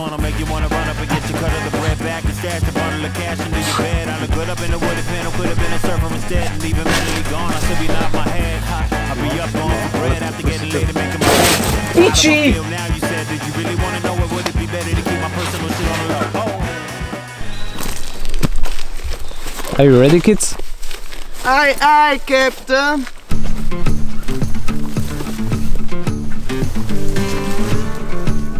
funnel, make you wanna run up against the cut of the bread back and stash the bundle of cash into your bed. I look good up in the wooded panel, could have been a surfer instead, and even mentally gone, I still be nodding my head. I'll be up going for bread after getting laid and making my head. Itchy! Now you said, did you really wanna know it? Would it be better to keep my personal shit on the low? Are you ready, kids? Aye, aye, Captain!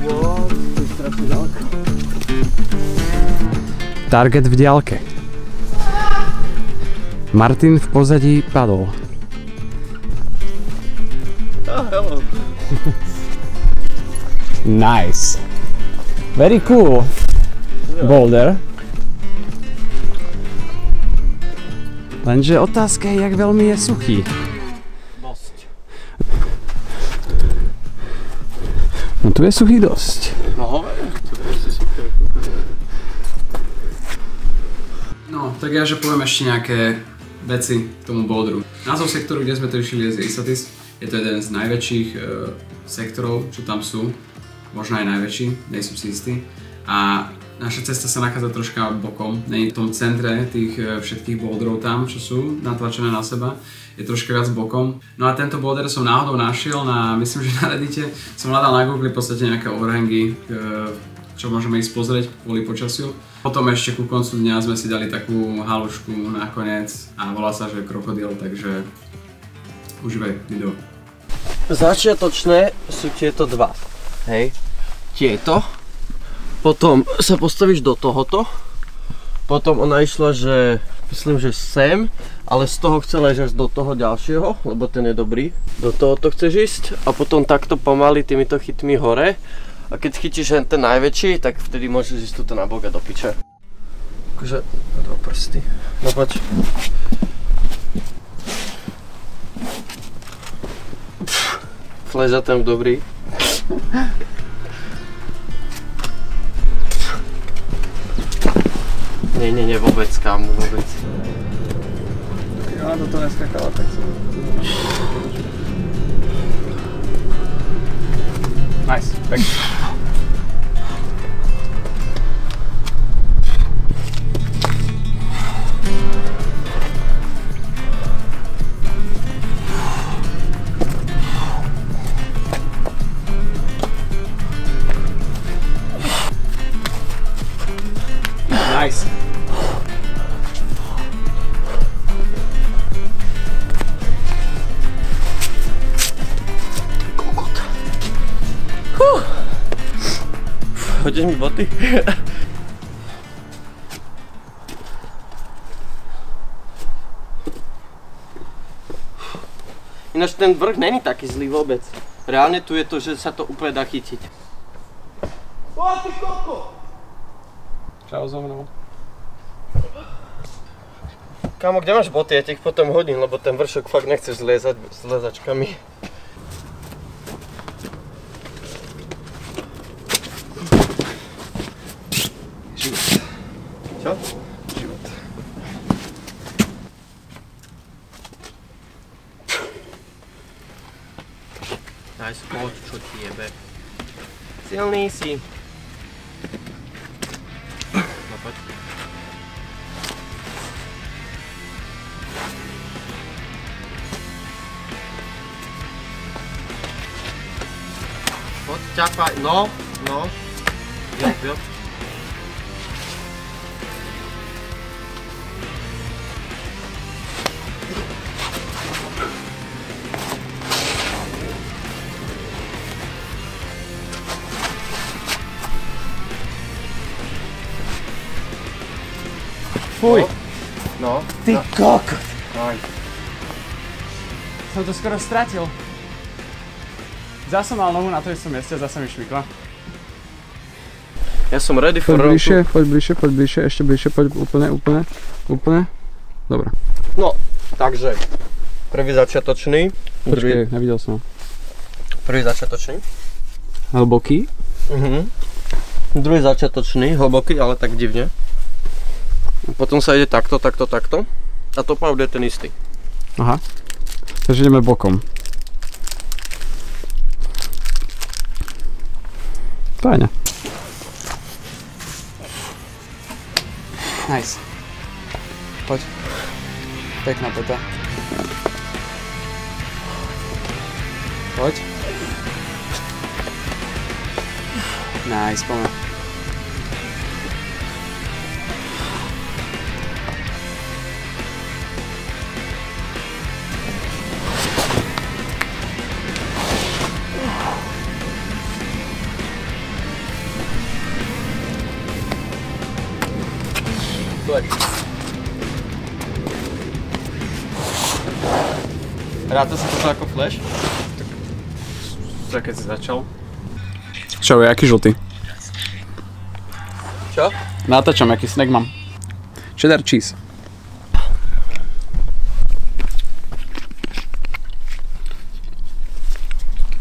Wow, to je strašne ďaleko. Target v diaľke. Martin v pozadí padol. Oh, hello. Nice. Very cool boulder. Lenže otázka je, jak veľmi je suchý. Dosť. No tu je suchý dosť. No, to je super. No, tak ja že poviem ešte nejaké veci k tomu boulderu. Názov sektoru, kde sme to išli, je Isatis. Je to jeden z najväčších sektorov, čo tam sú. Možno aj najväčší, nejsem si istý. A naša cesta sa nachádza troška bokom. Nie je v tom centre tých všetkých boulderov tam, čo sú natlačené na seba. Je troška viac bokom. No a tento boulder som náhodou našiel myslím, že na Reddite. Som hľadal na Google v podstate nejaké overhangy, čo môžeme ísť pozrieť kvôli počasiu. Potom ešte ku koncu dňa sme si dali takú halušku nakoniec a volá sa, že krokodil, takže užívaj video. Začiatočné sú tieto dva, hej, tieto, potom sa postavíš do tohoto, potom ona išla, že myslím, že sem, ale z toho chcela ísť až do toho ďalšieho, lebo ten je dobrý, do tohoto chceš ísť a potom takto pomaly týmito chytmi hore a keď chytíš ten najväčší, tak vtedy môžeš ísť tuto na bok a do piče. Akože, do prsty, no poď. Fleža tam dobrý. Nie, vôbec, kámo, vôbec. Ja do toho neskakala, tak som... Nice, thanks. Nice. Hodíš mi boty? Ináč ten vrch není taký zlý vôbec. Reálne tu je to, že sa to úplne dá chytiť. Ó, ty koko! Čau so mnou. Kámo, kde máš boty? Ja ti ich potom hodím, lebo ten vršok fakt nechceš zliezať s lezačkami. Život. Čo? Život. Daj spod, čo ti jebe. Silný si. No poď. Poď, ťapaj, no. Jo. Fuj. No. Ty kokot. Aj. Som to skoro stratil. Zase som mal nohu na to istom mieste, zase mi švikla. Ja som ready for road. Poď bližšie, ešte bližšie, poď úplne. Dobre. No, takže prvý začiatočný. Počkej, nevidel som. Prvý začiatočný. Hlboký. Druhý začiatočný, hlboký, ale tak divne. Potom sa ide takto. A top out je ten istý. Aha. Takže ideme bokom. Fajne. Nice. Poď. Pekná peta. Poď. Nice, poďme. Ráta sa to ako flash? Tak keď si začal. Čo, jaký žltý? Čo? Natáčam, aký snack mám. Cheddar cheese.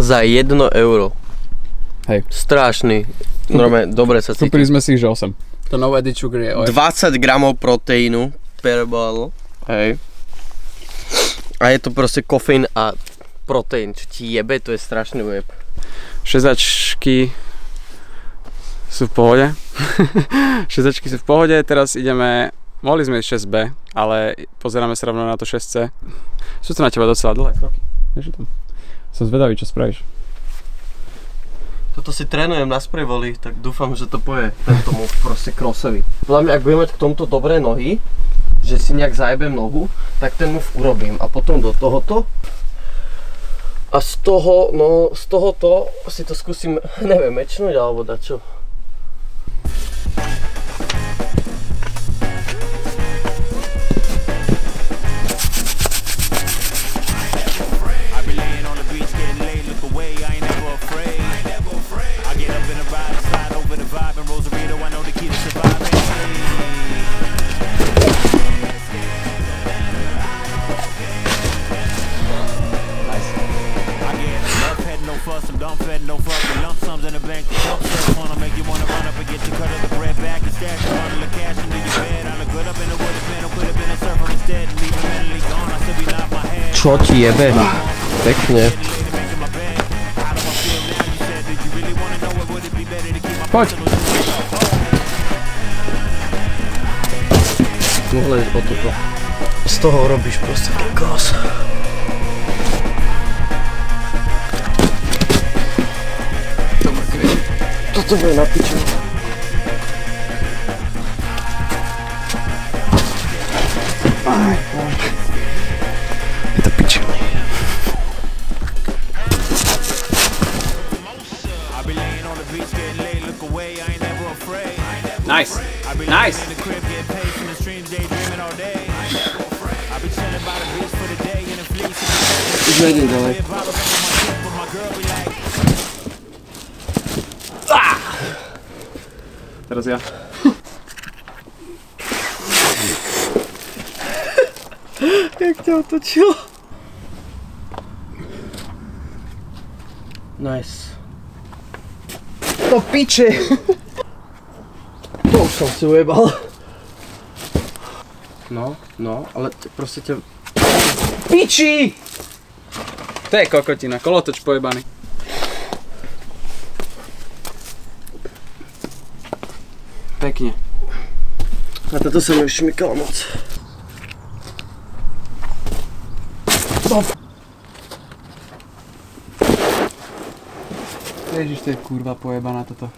Za 1 euro. Hej. Strašný. Normálne, dobre sa cítim. Kúpili sme si ich, že 8. To no added sugar je 20 gramov proteínu per bottle. Hej. A je to proste kofeín a proteín, čo ti jebe, to je strašný web. Šezačky sú v pohode. Šezačky sú v pohode, teraz ideme, mohli sme ísť 6B, ale pozeráme sa rovno na to 6C. Sú to na teba docela dlhé kroky. Vieš o tom? Som zvedavý, čo spravíš. Toto si trénujem na sprevoli, tak dúfam, že to poje tomu proste crossovi. Podľa mňa, ak budem mať k tomuto dobré nohy, že si nejak zajebem nohu, tak ten move urobím a potom do tohoto a z toho, no z tohoto si to skúsim, neviem, mečnúť alebo dačo. Čo ti jebe? Pekne. Poď. Mohli ísť o toto. Z toho robíš proste kokos. Toto bude na piču. Je to pič. Nice. Nice. Už nejdem ďalej. Teraz ja. Jak ťa otočilo? Nice. To piče! To už som si ujebal. No, ale proste ťa... Piči! To je kokotina, kolotoč pojebaný. Pekne. A toto sa mi už šmykalo moc. Ježiš, to je kurva pojebaná toto.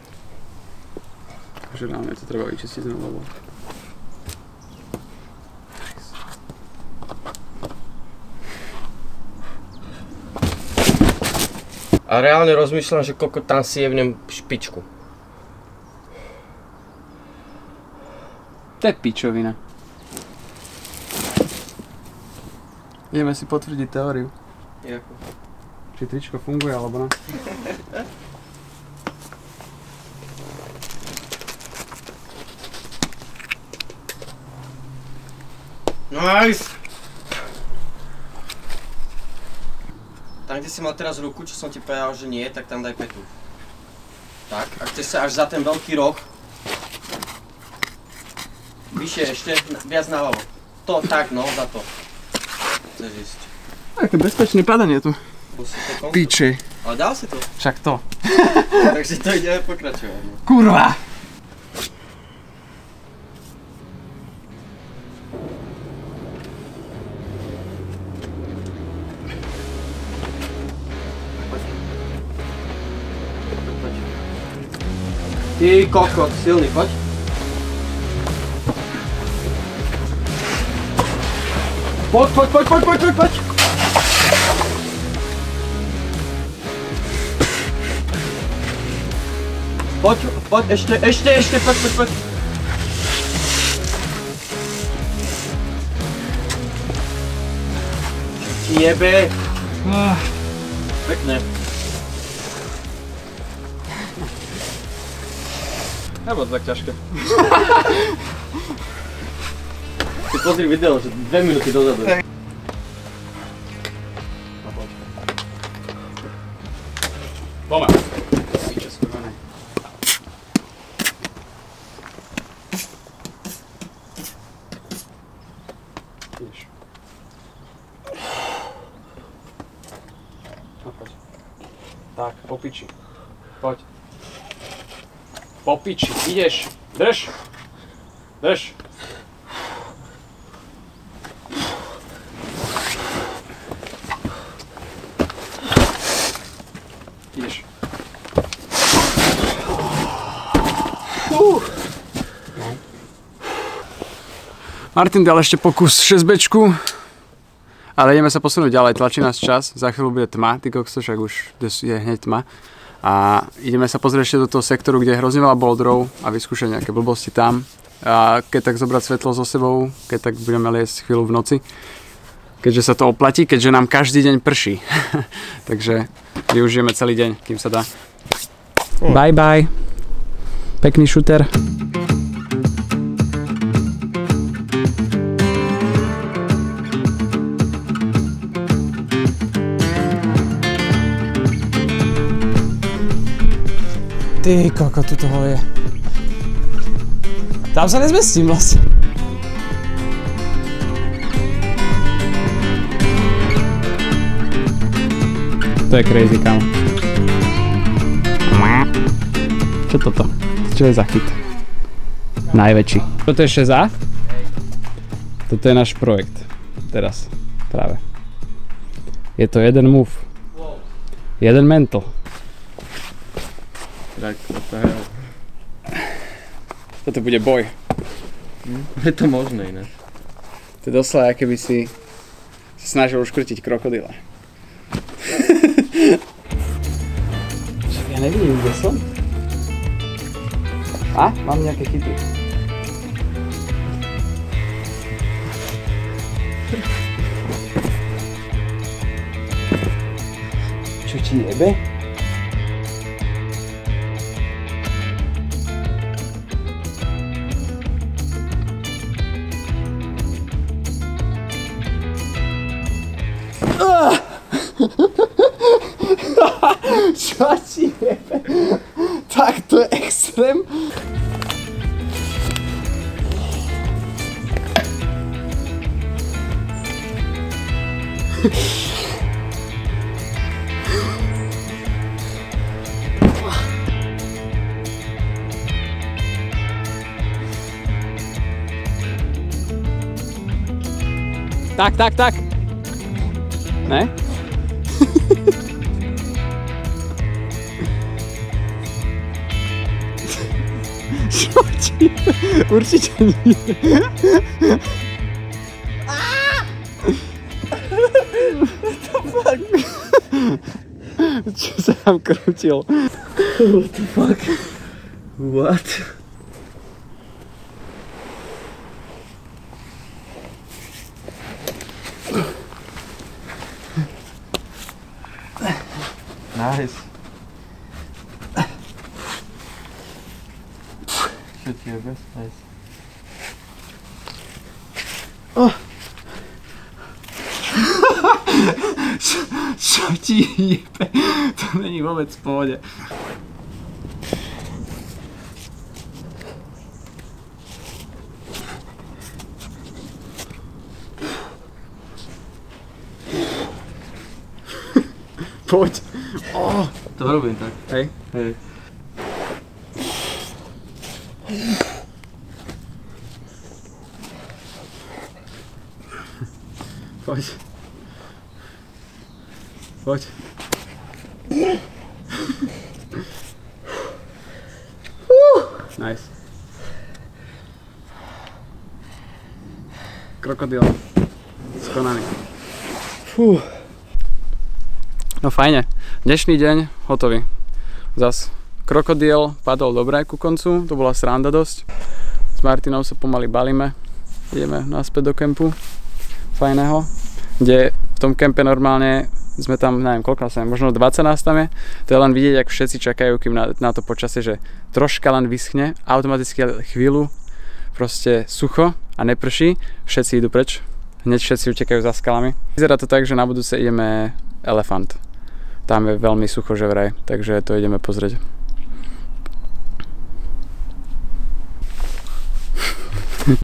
Takže reálne to treba vyčistiť znovu. A reálne rozmýšľam, že koľko tam si jevnem špičku. To je pičovina. Ideme si potvrdiť teóriu. Jako? Či tričko funguje, alebo ne? Nice! Tam, kde si mal teraz ruku, čo som ti povedal, že nie, tak tam daj petu. Tak, a chceš sa až za ten veľký roh. Vyššie ešte, viac naľavo. To, tak, no, za to. Chceš ísť. Aké bezpečné padanie tu. Piči. Ale dal si to. Však to. Takže to ideme pokračovať. Kurva! Ty kokot, silný, poď. Poď. Poď, ešte, poď. Jebe. Pekné. Nebolo to tak ťažké. Si pozri video, že 2 minúty dozadu. Poďme. Píče, skurvené. Ideš. No poď. Tak, po piči. Poď. Po piči, ideš. Drž. Ideš. Martin dal ešte pokus 6-bečku, ale ideme sa posunúť ďalej, tlačí nás čas, za chvíľu bude tma, ty kokso, však už je hneď tma. A ideme sa pozrieť ešte do toho sektoru, kde je hrozne veľa boulderov a vyskúšať nejaké blbosti tam. A keď tak zobrať svetlo so sebou, keď tak budeme liesť chvíľu v noci. Keďže sa to oplatí, keďže nám každý deň prší. Takže využijeme celý deň, kým sa dá. Bye bye. Pekný šuter. Ty koko, tu toho je. Tam sa nezmestím vlastne. To je crazy, kamo. Čo toto? Čo je za chyt? Najväčší. Toto je 6A? Toto je náš projekt. Teraz. Práve. Je to jeden move. Jeden mental. Toto bude boj. Je to možné ináč. To je doslova, aké by si snažil uškrtiť krokodila. Však ja nevidím, kde som. A? Mám nejaké chyty. Čo ti jebe? Čo ti jebe? Tak to je extrém. Tak. Ne? Čo ti? Určite nie. What the fuck? Čo sa tam krútil? What the fuck? What? Nice. Čo ti jebe? Nice. Oh. Čo ti jebe? To není vôbec v pohode. Poď. Oh. To robím tak. Hej. Poď. Nice. Krokodil. Skonaný. Fú. No fajne. Dnešný deň hotový. Zas krokodil padol dobre ku koncu, to bola sranda dosť. S Martinou sa pomaly balíme. Ideme naspäť do kempu. Fajného. Kde v tom kempe normálne sme tam, neviem koľko nás je, možno 20 nás tam je. To je len vidieť, ako všetci čakajú, kým na to počasie, že troška len vyschne, automaticky chvíľu proste sucho a neprší, všetci idú preč. Hneď všetci utekajú za skalami. Vyzerá to tak, že na budúce ideme Elefant. Tam je veľmi sucho že vraj, takže to ideme pozrieť.